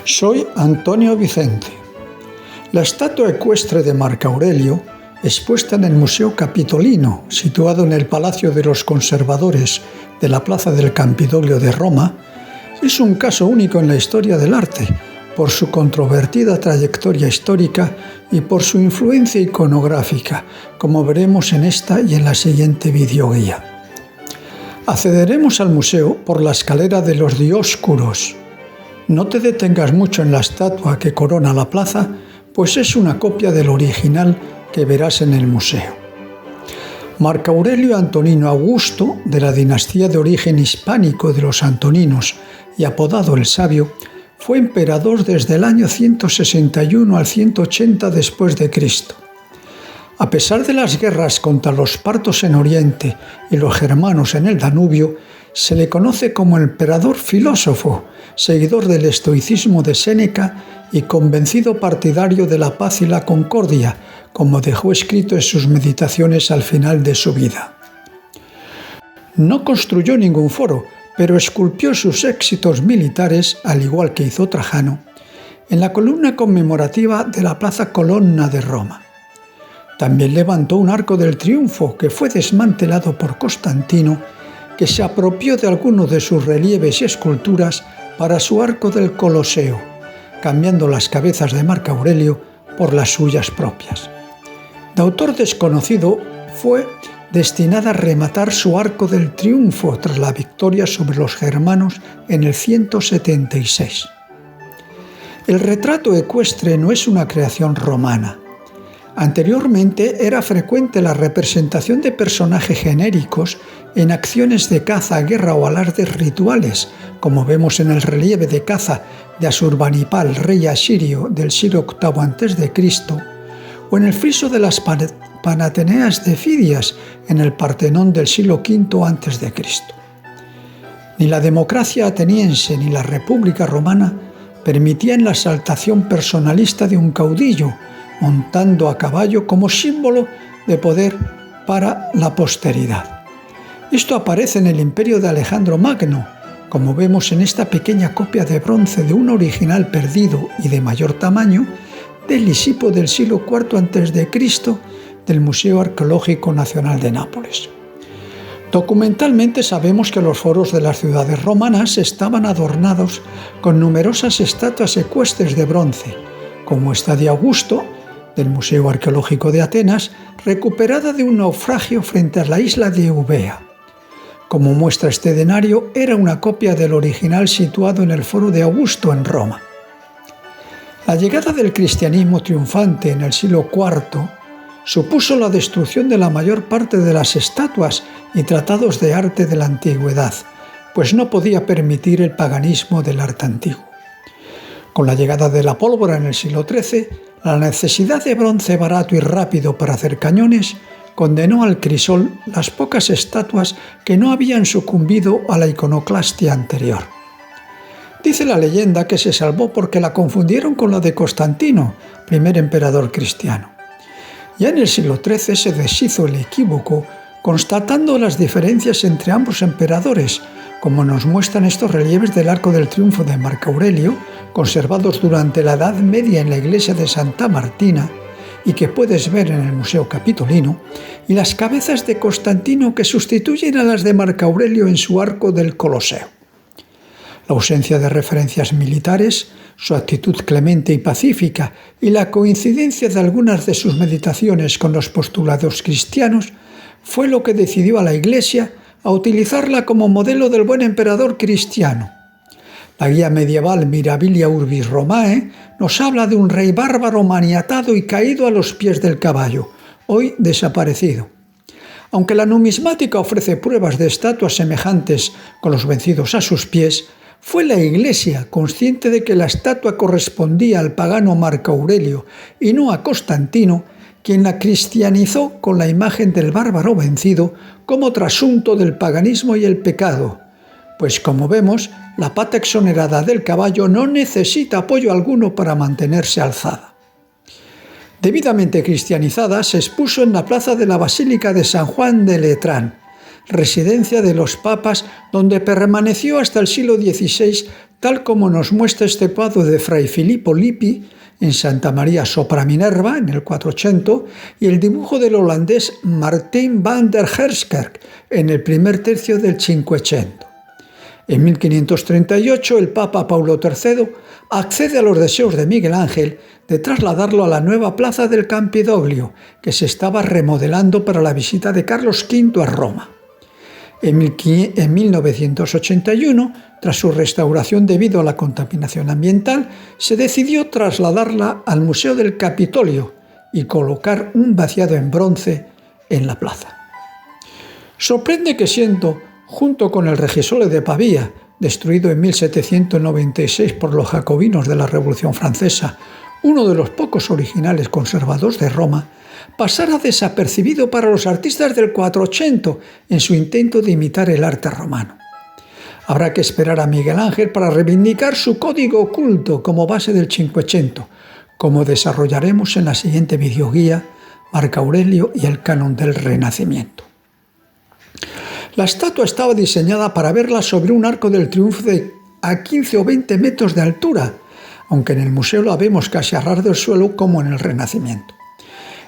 Soy Antonio Vicente. La estatua ecuestre de Marco Aurelio, expuesta en el Museo Capitolino, situado en el Palacio de los Conservadores de la Plaza del Campidoglio de Roma, es un caso único en la historia del arte, por su controvertida trayectoria histórica y por su influencia iconográfica, como veremos en esta y en la siguiente videoguía. Accederemos al museo por la escalera de los Dioscuros. No te detengas mucho en la estatua que corona la plaza, pues es una copia del original que verás en el museo. Marco Aurelio Antonino Augusto, de la dinastía de origen hispánico de los Antoninos y apodado el Sabio, fue emperador desde el año 161 al 180 después de Cristo. A pesar de las guerras contra los partos en Oriente y los germanos en el Danubio, se le conoce como emperador filósofo, seguidor del estoicismo de Séneca y convencido partidario de la paz y la concordia, como dejó escrito en sus meditaciones al final de su vida. No construyó ningún foro, pero esculpió sus éxitos militares, al igual que hizo Trajano, en la columna conmemorativa de la Plaza Colonna de Roma. También levantó un arco del triunfo que fue desmantelado por Constantino, que se apropió de algunos de sus relieves y esculturas para su arco del Coloseo, cambiando las cabezas de Marco Aurelio por las suyas propias. De autor desconocido, fue destinada a rematar su arco del triunfo tras la victoria sobre los germanos en el 176. El retrato ecuestre no es una creación romana. Anteriormente era frecuente la representación de personajes genéricos en acciones de caza, guerra o alardes rituales, como vemos en el relieve de caza de Asurbanipal, rey asirio del siglo VIII a.C., o en el friso de las Panateneas de Fidias en el Partenón del siglo V a.C. Ni la democracia ateniense ni la República Romana permitían la exaltación personalista de un caudillo, montando a caballo como símbolo de poder para la posteridad. Esto aparece en el imperio de Alejandro Magno, como vemos en esta pequeña copia de bronce de un original perdido y de mayor tamaño del Lisipo del siglo IV a.C. del Museo Arqueológico Nacional de Nápoles. Documentalmente sabemos que los foros de las ciudades romanas estaban adornados con numerosas estatuas ecuestres de bronce, como esta de Augusto, del Museo Arqueológico de Atenas, recuperada de un naufragio frente a la isla de Eubea. Como muestra este denario, era una copia del original situado en el Foro de Augusto en Roma. La llegada del cristianismo triunfante en el siglo IV supuso la destrucción de la mayor parte de las estatuas y tratados de arte de la antigüedad, pues no podía permitir el paganismo del arte antiguo. Con la llegada de la pólvora en el siglo XIII, la necesidad de bronce barato y rápido para hacer cañones condenó al crisol las pocas estatuas que no habían sucumbido a la iconoclastia anterior. Dice la leyenda que se salvó porque la confundieron con la de Constantino, primer emperador cristiano. Ya en el siglo XIII se deshizo el equívoco, constatando las diferencias entre ambos emperadores, como nos muestran estos relieves del Arco del Triunfo de Marco Aurelio, conservados durante la Edad Media en la iglesia de Santa Martina y que puedes ver en el Museo Capitolino, y las cabezas de Constantino que sustituyen a las de Marco Aurelio en su arco del Coloseo. La ausencia de referencias militares, su actitud clemente y pacífica y la coincidencia de algunas de sus meditaciones con los postulados cristianos fue lo que decidió a la Iglesia a utilizarla como modelo del buen emperador cristiano. La guía medieval Mirabilia Urbis Romae nos habla de un rey bárbaro maniatado y caído a los pies del caballo, hoy desaparecido. Aunque la numismática ofrece pruebas de estatuas semejantes con los vencidos a sus pies, fue la Iglesia, consciente de que la estatua correspondía al pagano Marco Aurelio y no a Constantino, quien la cristianizó con la imagen del bárbaro vencido como trasunto del paganismo y el pecado, pues como vemos, la pata exonerada del caballo no necesita apoyo alguno para mantenerse alzada. Debidamente cristianizada, se expuso en la plaza de la Basílica de San Juan de Letrán, residencia de los papas, donde permaneció hasta el siglo XVI, tal como nos muestra este cuadro de Fray Filippo Lippi en Santa María sopra Minerva, en el 400, y el dibujo del holandés Martijn van der Herskerk, en el primer tercio del Cinquecento. En 1538, el Papa Paulo III accede a los deseos de Miguel Ángel de trasladarlo a la nueva plaza del Campidoglio, que se estaba remodelando para la visita de Carlos V a Roma. En 1981, tras su restauración debido a la contaminación ambiental, se decidió trasladarla al Museo del Capitolio y colocar un vaciado en bronce en la plaza. Sorprende que siendo, junto con el Regisole de Pavía, destruido en 1796 por los jacobinos de la Revolución Francesa, uno de los pocos originales conservados de Roma, pasara desapercibido para los artistas del 480 en su intento de imitar el arte romano. Habrá que esperar a Miguel Ángel para reivindicar su código oculto como base del Cinquecento, como desarrollaremos en la siguiente videoguía, Marco Aurelio y el canon del Renacimiento. La estatua estaba diseñada para verla sobre un arco del triunfo a 15 o 20 metros de altura, aunque en el museo la vemos casi a ras del suelo como en el Renacimiento.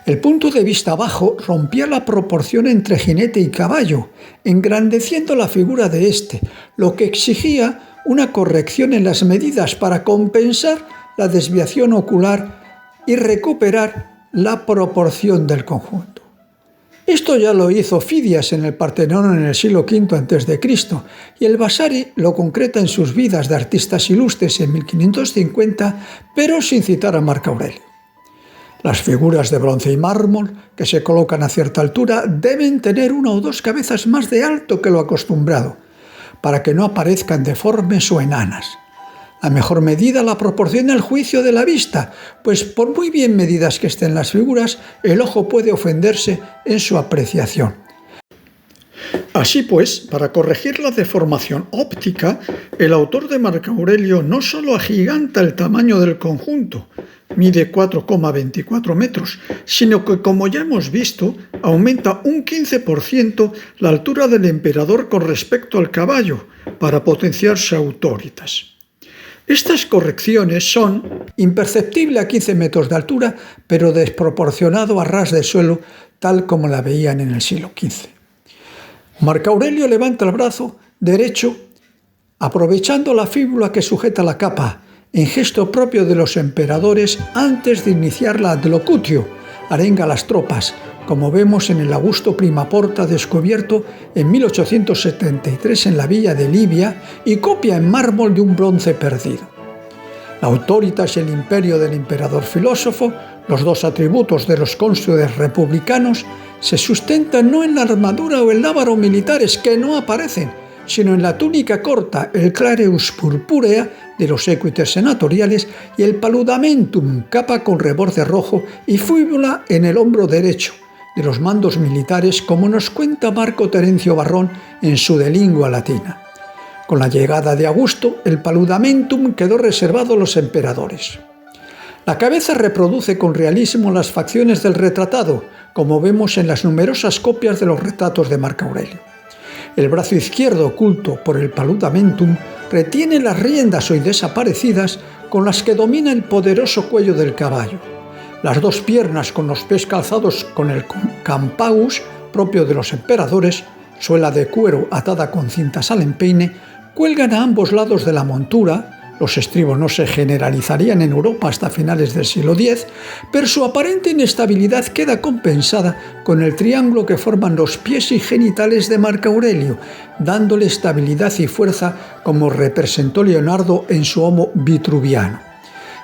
El punto de vista bajo rompía la proporción entre jinete y caballo, engrandeciendo la figura de éste, lo que exigía una corrección en las medidas para compensar la desviación ocular y recuperar la proporción del conjunto. Esto ya lo hizo Fidias en el Partenón en el siglo V a.C. y el Vasari lo concreta en sus vidas de artistas ilustres en 1550, pero sin citar a Marco Aurelio. Las figuras de bronce y mármol, que se colocan a cierta altura, deben tener una o dos cabezas más de alto que lo acostumbrado, para que no aparezcan deformes o enanas. La mejor medida la proporciona el juicio de la vista, pues por muy bien medidas que estén las figuras, el ojo puede ofenderse en su apreciación. Así pues, para corregir la deformación óptica, el autor de Marco Aurelio no solo agiganta el tamaño del conjunto, mide 4,24 metros, sino que, como ya hemos visto, aumenta un 15% la altura del emperador con respecto al caballo, para potenciar su autoritas. Estas correcciones son imperceptible a 15 metros de altura, pero desproporcionado a ras de suelo, tal como la veían en el siglo XV. Marco Aurelio levanta el brazo derecho, aprovechando la fíbula que sujeta la capa, en gesto propio de los emperadores antes de iniciar la adlocutio, arenga a las tropas, como vemos en el Augusto Prima Porta descubierto en 1873 en la villa de Libia y copia en mármol de un bronce perdido. La autoritas y el imperio del emperador filósofo, los dos atributos de los cónsules republicanos, se sustentan no en la armadura o el lábaro militares que no aparecen, sino en la túnica corta, el clareus purpúrea de los equites senatoriales y el paludamentum, capa con reborde rojo y fíbula en el hombro derecho, de los mandos militares, como nos cuenta Marco Terencio Varrón en su De Lingua Latina. Con la llegada de Augusto, el paludamentum quedó reservado a los emperadores. La cabeza reproduce con realismo las facciones del retratado, como vemos en las numerosas copias de los retratos de Marco Aurelio. El brazo izquierdo, oculto por el paludamentum, retiene las riendas hoy desaparecidas con las que domina el poderoso cuello del caballo. Las dos piernas con los pies calzados con el campaus, propio de los emperadores, suela de cuero atada con cintas al empeine, cuelgan a ambos lados de la montura. Los estribos no se generalizarían en Europa hasta finales del siglo X, pero su aparente inestabilidad queda compensada con el triángulo que forman los pies y genitales de Marco Aurelio, dándole estabilidad y fuerza como representó Leonardo en su Homo Vitruviano.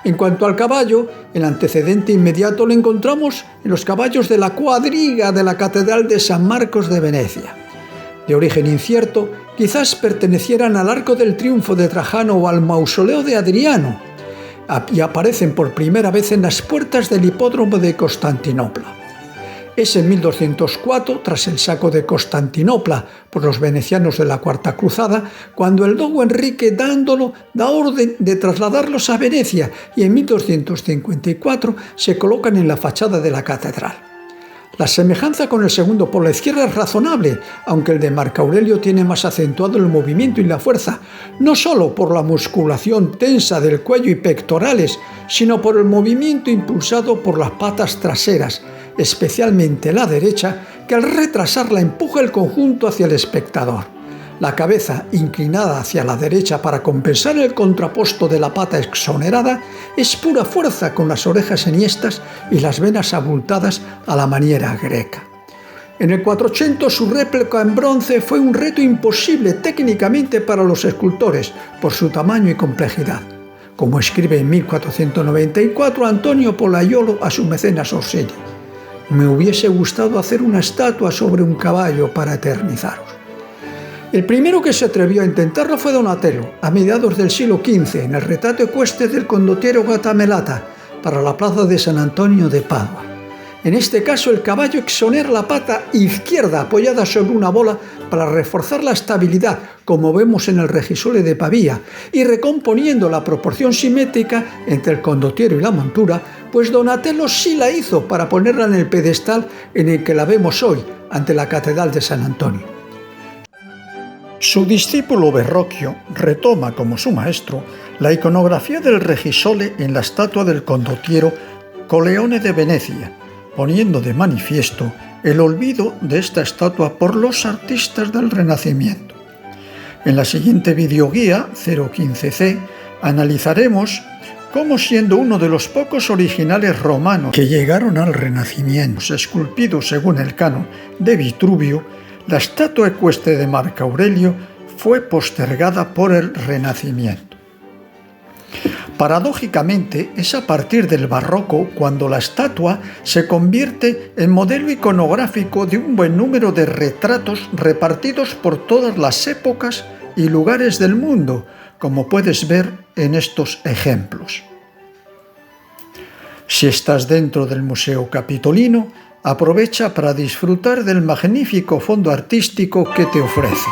En cuanto al caballo, el antecedente inmediato lo encontramos en los caballos de la cuadriga de la Catedral de San Marcos de Venecia. De origen incierto, quizás pertenecieran al Arco del Triunfo de Trajano o al Mausoleo de Adriano, y aparecen por primera vez en las puertas del hipódromo de Constantinopla. Es en 1204, tras el saco de Constantinopla por los venecianos de la Cuarta Cruzada, cuando el dogo Enrique Dándolo da orden de trasladarlos a Venecia y en 1254 se colocan en la fachada de la catedral. La semejanza con el segundo por la izquierda es razonable, aunque el de Marco Aurelio tiene más acentuado el movimiento y la fuerza, no solo por la musculación tensa del cuello y pectorales, sino por el movimiento impulsado por las patas traseras, especialmente la derecha, que al retrasarla empuja el conjunto hacia el espectador. La cabeza inclinada hacia la derecha para compensar el contraposto de la pata exonerada es pura fuerza con las orejas enhiestas y las venas abultadas a la maniera greca. En el 480 su réplica en bronce fue un reto imposible técnicamente para los escultores por su tamaño y complejidad, como escribe en 1494 Antonio Pollaiolo a su mecenas Orsini: «Me hubiese gustado hacer una estatua sobre un caballo para eternizaros». El primero que se atrevió a intentarlo fue Donatello, a mediados del siglo XV, en el retrato ecuestre del condottiero Gattamelata, para la plaza de San Antonio de Padua. En este caso, el caballo exonera la pata izquierda apoyada sobre una bola para reforzar la estabilidad, como vemos en el Regisole de Pavía, y recomponiendo la proporción simétrica entre el condottiero y la montura, pues Donatello sí la hizo para ponerla en el pedestal en el que la vemos hoy, ante la Catedral de San Antonio. Su discípulo Verrocchio retoma, como su maestro, la iconografía del Regisole en la estatua del condottiero Coleone de Venecia, poniendo de manifiesto el olvido de esta estatua por los artistas del Renacimiento. En la siguiente videoguía, 015C, analizaremos cómo, siendo uno de los pocos originales romanos que llegaron al Renacimiento, esculpidos según el canon de Vitruvio, la estatua ecuestre de Marco Aurelio fue postergada por el Renacimiento. Paradójicamente, es a partir del barroco cuando la estatua se convierte en modelo iconográfico de un buen número de retratos repartidos por todas las épocas y lugares del mundo, como puedes ver en estos ejemplos. Si estás dentro del Museo Capitolino, aprovecha para disfrutar del magnífico fondo artístico que te ofrece.